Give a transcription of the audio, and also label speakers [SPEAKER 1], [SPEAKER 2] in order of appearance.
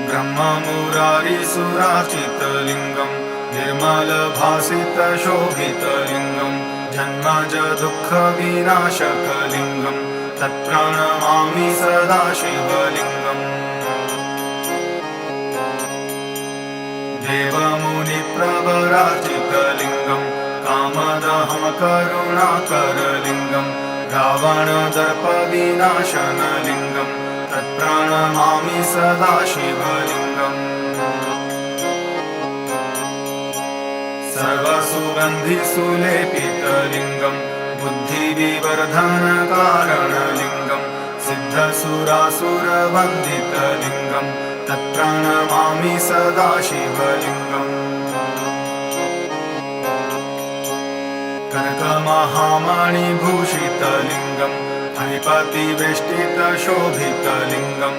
[SPEAKER 1] ब्रह्ममुरारिसुरार्चितलिङ्गं निर्मलभासितशोभितलिङ्गं जन्मज दुःखविनाशकलिङ्गं तत्प्रणमामि सदा शिवलिङ्गम् देवमुनिप्रवरार्चितलिङ्गं कामदहं करुणाकरलिङ्गं रावणदर्पविनाशनलिङ्गं तत्प्रणमामि सदा शिवलिङ्गम् सर्वसुगन्धिसुलेपितलिङ्गं बुद्धिविवर्धनकारणलिङ्गं सिद्धसुरासुरवन्दितलिङ्गं तत्प्रणमामि सदा शिवलिङ्गम् कनकमहामणिभूषितलिङ्गं फणिपतिवेष्टितशोभितलिङ्गं